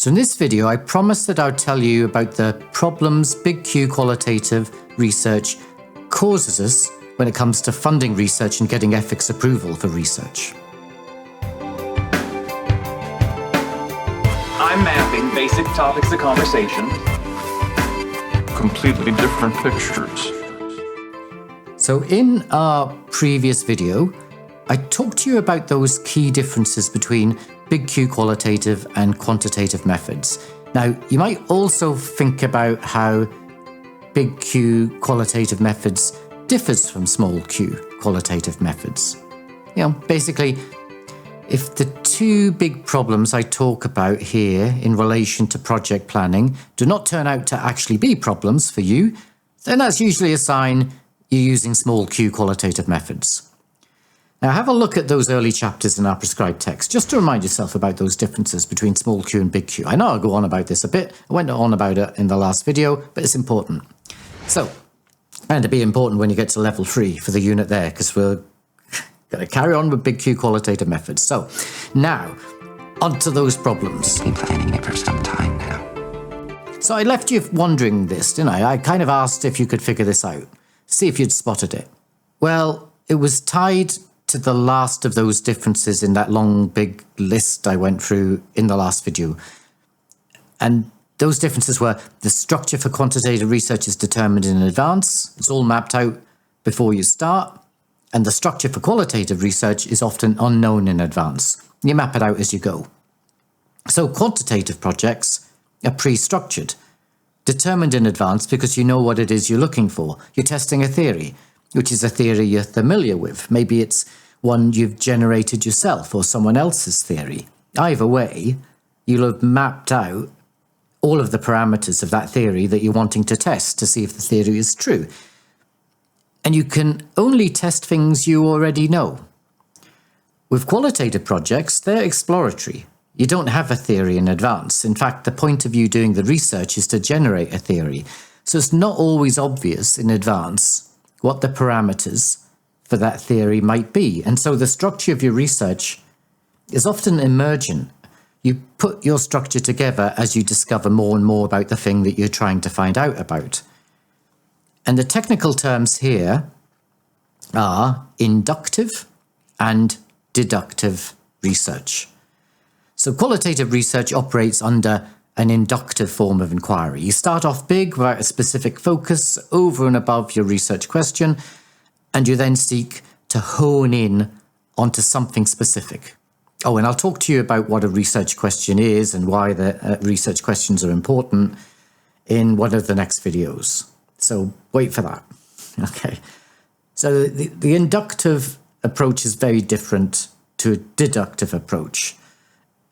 So in this video, I promised that I'd tell you about the problems big Q qualitative research causes us when it comes to funding research and getting ethics approval for research. I'm mapping basic topics of conversation. Completely different pictures. So in our previous video, I talked to you about those key differences between big Q qualitative and quantitative methods. Now, you might also think about how big Q qualitative methods differs from small q qualitative methods. Basically, if the two big problems I talk about here in relation to project planning do not turn out to actually be problems for you, then that's usually a sign you're using small q qualitative methods. Now have a look at those early chapters in our prescribed text, just to remind yourself about those differences between small q and big Q. I know I'll go on about this a bit. I went on about it in the last video, but it's important. So, and to be important when you get to level 3 for the unit there, because we're going to carry on with big Q qualitative methods. So, now, onto those problems. Been planning it for some time now. So I left you wondering this, didn't I? I kind of asked if you could figure this out, see if you'd spotted it. Well, it was tied to the last of those differences in that long, big list I went through in the last video. And those differences were the structure for quantitative research is determined in advance. It's all mapped out before you start. And the structure for qualitative research is often unknown in advance. You map it out as you go. So quantitative projects are pre-structured, determined in advance because you know what it is you're looking for. You're testing a theory, which is a theory you're familiar with. Maybe it's one you've generated yourself or someone else's theory. Either way, you'll have mapped out all of the parameters of that theory that you're wanting to test to see if the theory is true. And you can only test things you already know. With qualitative projects, they're exploratory. You don't have a theory in advance. In fact, the point of you doing the research is to generate a theory. So it's not always obvious in advance what the parameters for that theory might be. And so the structure of your research is often emergent. You put your structure together as you discover more and more about the thing that you're trying to find out about. And the technical terms here are inductive and deductive research. So qualitative research operates under an inductive form of inquiry. You start off big without a specific focus over and above your research question, and you then seek to hone in onto something specific. Oh, and I'll talk to you about what a research question is and why the research questions are important in one of the next videos. So wait for that. Okay. So the inductive approach is very different to a deductive approach.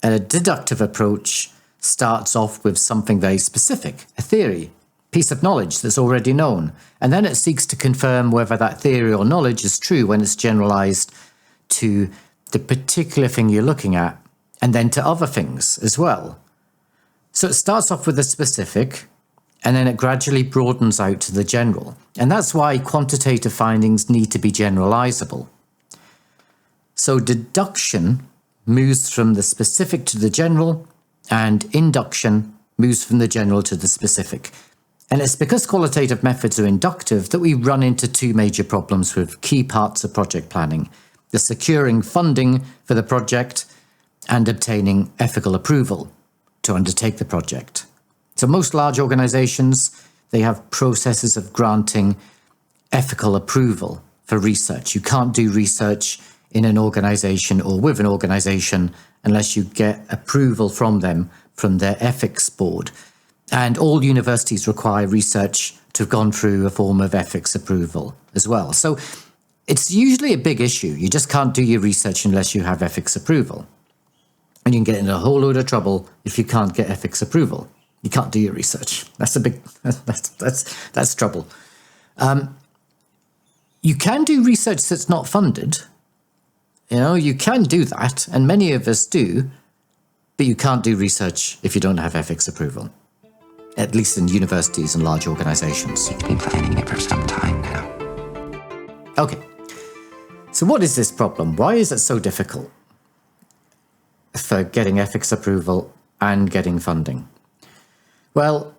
A deductive approach starts off with something very specific, a theory, piece of knowledge that's already known, and then it seeks to confirm whether that theory or knowledge is true when it's generalized to the particular thing you're looking at, and then to other things as well. So it starts off with the specific, and then it gradually broadens out to the general. And that's why quantitative findings need to be generalizable. So deduction moves from the specific to the general, and induction moves from the general to the specific. And it's because qualitative methods are inductive that we run into two major problems with key parts of project planning: the securing funding for the project and obtaining ethical approval to undertake the project. So most large organizations, they have processes of granting ethical approval for research. You can't do research in an organization or with an organization unless you get approval from them, from their ethics board. And all universities require research to have gone through a form of ethics approval as well. So it's usually a big issue. You just can't do your research unless you have ethics approval. And you can get in a whole load of trouble if you can't get ethics approval. You can't do your research. That's a big, that's trouble. You can do research that's not funded. You can do that, and many of us do, but you can't do research if you don't have ethics approval, at least in universities and large organizations. You've been planning it for some time now. Okay, so what is this problem? Why is it so difficult for getting ethics approval and getting funding? Well,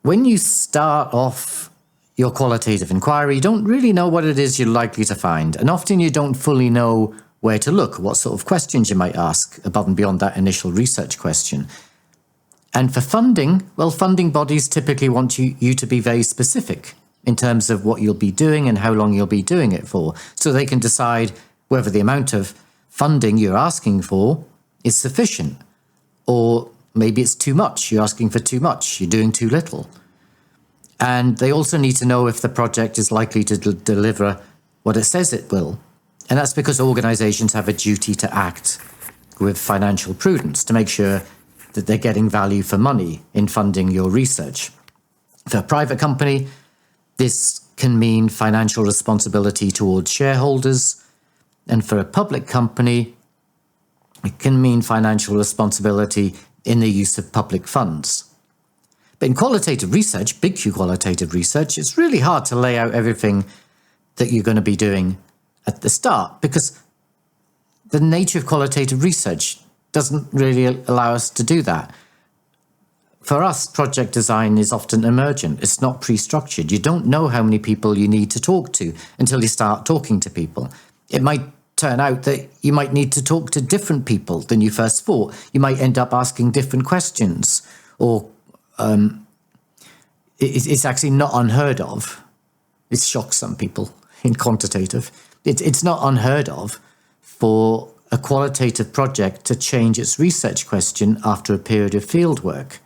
when you start off your qualitative inquiry, you don't really know what it is you're likely to find, and often you don't fully know where to look, what sort of questions you might ask above and beyond that initial research question. And for funding, well, funding bodies typically want you to be very specific in terms of what you'll be doing and how long you'll be doing it for, so they can decide whether the amount of funding you're asking for is sufficient, or maybe it's too much, you're asking for too much, you're doing too little. And they also need to know if the project is likely to deliver what it says it will. And that's because organizations have a duty to act with financial prudence to make sure that they're getting value for money in funding your research. For a private company, this can mean financial responsibility towards shareholders. And for a public company, it can mean financial responsibility in the use of public funds. But in qualitative research, big Q qualitative research, it's really hard to lay out everything that you're going to be doing at the start, because the nature of qualitative research doesn't really allow us to do that. For us, project design is often emergent. It's not pre-structured. You don't know how many people you need to talk to until you start talking to people. It might turn out that you might need to talk to different people than you first thought. You might end up asking different questions, or it's actually not unheard of. It shocks some people in quantitative. It's not unheard of for a qualitative project to change its research question after a period of fieldwork,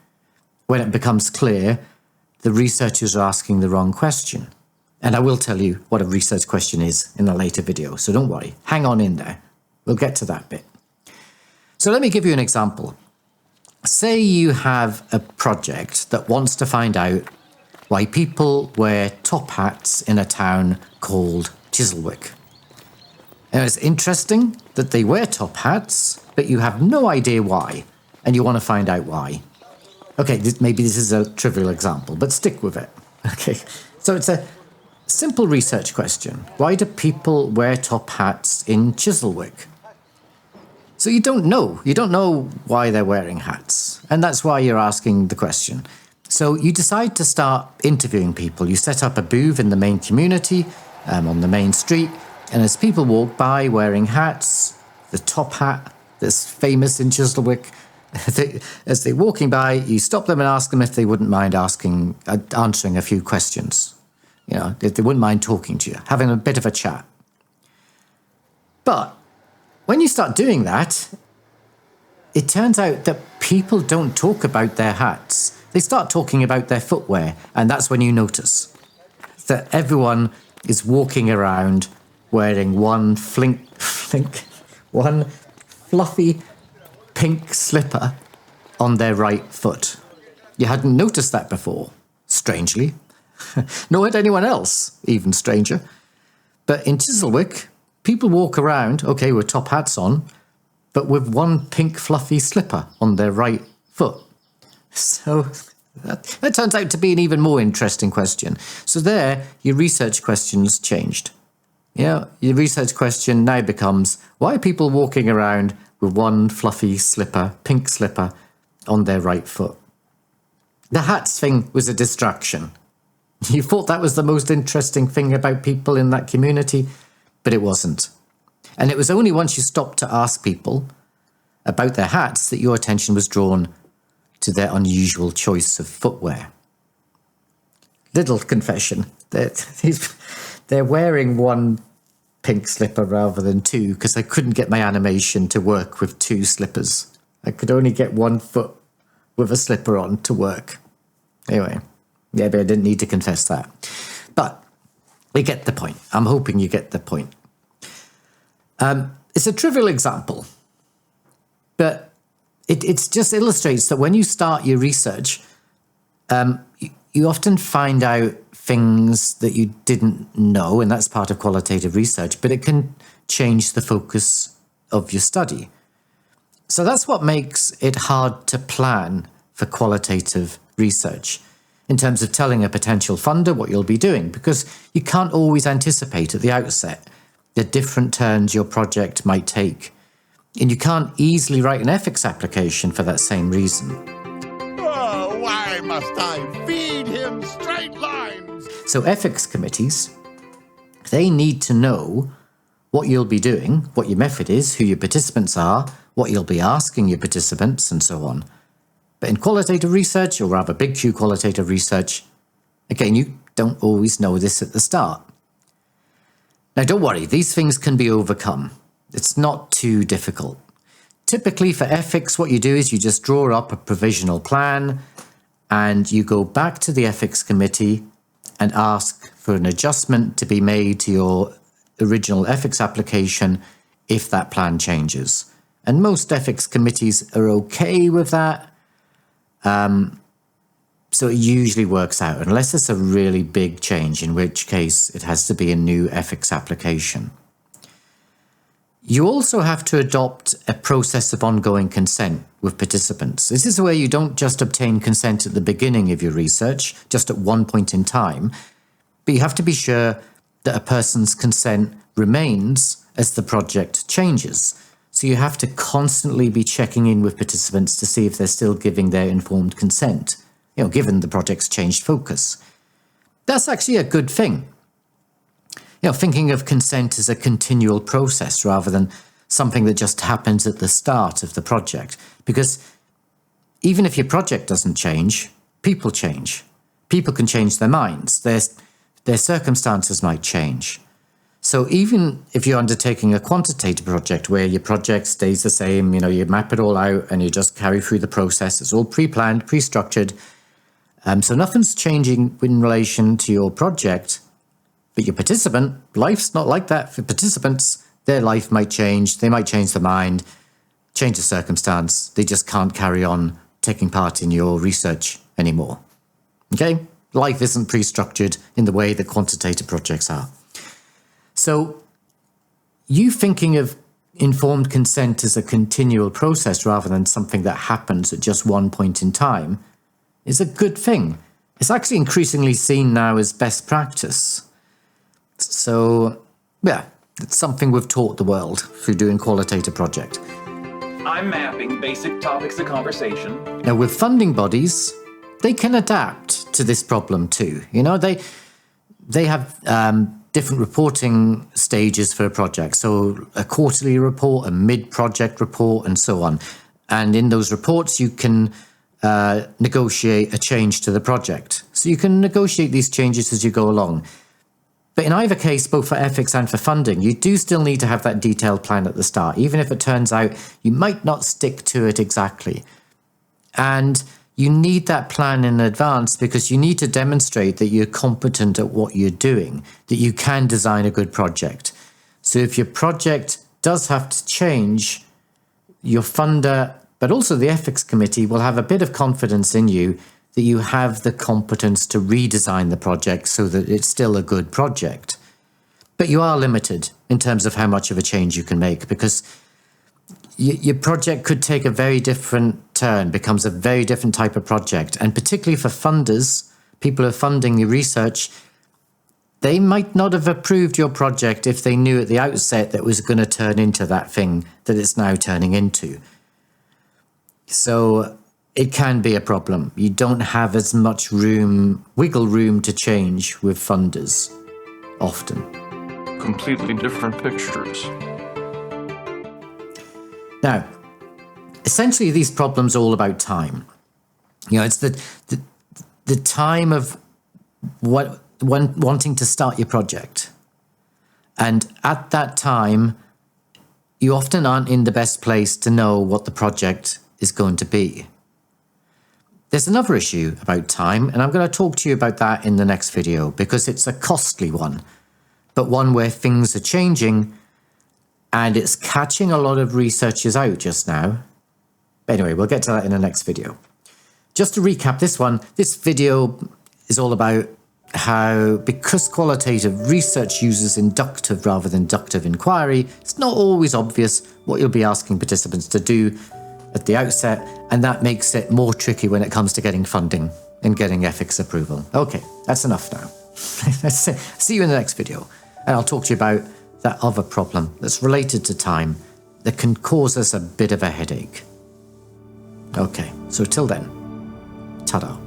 when it becomes clear the researchers are asking the wrong question. And I will tell you what a research question is in a later video, so don't worry. Hang on in there. We'll get to that bit. So let me give you an example. Say you have a project that wants to find out why people wear top hats in a town called Chiswick. Now, it's interesting that they wear top hats, but you have no idea why, and you want to find out why. Okay, maybe this is a trivial example, but stick with it. Okay, so it's a simple research question. Why do people wear top hats in Chiswick? So you don't know. You don't know why they're wearing hats, and that's why you're asking the question. So you decide to start interviewing people. You set up a booth in the main community, on the main street, and as people walk by wearing hats, the top hat that's famous in Chiswick, as they're walking by, you stop them and ask them if they wouldn't mind answering a few questions. You know, if they wouldn't mind talking to you, having a bit of a chat. But when you start doing that, it turns out that people don't talk about their hats. They start talking about their footwear, and that's when you notice that everyone is walking around wearing one fluffy pink slipper on their right foot. You hadn't noticed that before, strangely. Nor had anyone else, even stranger. But in Chiswick, people walk around, okay, with top hats on, but with one pink fluffy slipper on their right foot. So that turns out to be an even more interesting question. So there, your research question's changed. Yeah, your research question now becomes, why are people walking around with one fluffy slipper, pink slipper, on their right foot? The hats thing was a distraction. You thought that was the most interesting thing about people in that community, but it wasn't. And it was only once you stopped to ask people about their hats that your attention was drawn to their unusual choice of footwear. Little confession, they're wearing one pink slipper rather than two because I couldn't get my animation to work with two slippers. I could only get one foot with a slipper on to work. Anyway, yeah, but I didn't need to confess that. But we get the point. I'm hoping you get the point. It's a trivial example, but it just illustrates that when you start your research, you often find out things that you didn't know, and that's part of qualitative research, but it can change the focus of your study. So that's what makes it hard to plan for qualitative research in terms of telling a potential funder what you'll be doing, because you can't always anticipate at the outset the different turns your project might take. And you can't easily write an ethics application for that same reason. Oh, why must I feed him straight lines? So ethics committees, they need to know what you'll be doing, what your method is, who your participants are, what you'll be asking your participants, and so on. But in qualitative research, or rather big Q qualitative research, again, you don't always know this at the start. Now, don't worry, these things can be overcome. It's not too difficult. Typically for ethics, what you do is you just draw up a provisional plan and you go back to the ethics committee and ask for an adjustment to be made to your original ethics application if that plan changes. And most ethics committees are okay with that. So it usually works out, unless it's a really big change, in which case it has to be a new ethics application. You also have to adopt a process of ongoing consent with participants. This is where you don't just obtain consent at the beginning of your research, just at one point in time, but you have to be sure that a person's consent remains as the project changes. So you have to constantly be checking in with participants to see if they're still giving their informed consent, given the project's changed focus. That's actually a good thing. Thinking of consent as a continual process rather than something that just happens at the start of the project. Because even if your project doesn't change, people change. People can change their minds. Their circumstances might change. So even if you're undertaking a quantitative project where your project stays the same, you map it all out and you just carry through the process, it's all pre-planned, pre-structured. So nothing's changing in relation to your project. But your participant, life's not like that. For participants, their life might change. They might change their mind, change the circumstance. They just can't carry on taking part in your research anymore. Okay? Life isn't pre-structured in the way that quantitative projects are. So you thinking of informed consent as a continual process rather than something that happens at just one point in time is a good thing. It's actually increasingly seen now as best practice. So, yeah, it's something we've taught the world through doing qualitative project. I'm mapping basic topics of conversation. Now, with funding bodies, they can adapt to this problem too. They have different reporting stages for a project. So a quarterly report, a mid-project report, and so on. And in those reports, you can negotiate a change to the project. So you can negotiate these changes as you go along. But in either case, both for ethics and for funding, you do still need to have that detailed plan at the start, even if it turns out you might not stick to it exactly. And you need that plan in advance because you need to demonstrate that you're competent at what you're doing, that you can design a good project. So if your project does have to change, your funder, but also the ethics committee, will have a bit of confidence in you that you have the competence to redesign the project so that it's still a good project. But you are limited in terms of how much of a change you can make because your project could take a very different turn, becomes a very different type of project. And particularly for funders, people who are funding your research, they might not have approved your project if they knew at the outset that it was going to turn into that thing that it's now turning into. So it can be a problem. You don't have as much wiggle room to change with funders, often. Completely different pictures. Now, essentially these problems are all about time. It's the time of wanting to start your project. And at that time, you often aren't in the best place to know what the project is going to be. There's another issue about time, and I'm going to talk to you about that in the next video because it's a costly one, but one where things are changing and it's catching a lot of researchers out just now. Anyway, we'll get to that in the next video. Just to recap this video is all about how, because qualitative research uses inductive rather than deductive inquiry, it's not always obvious what you'll be asking participants to do at the outset, and that makes it more tricky when it comes to getting funding and getting ethics approval. Okay, that's enough now. See you in the next video, and I'll talk to you about that other problem that's related to time that can cause us a bit of a headache. Okay, so till then, ta-da.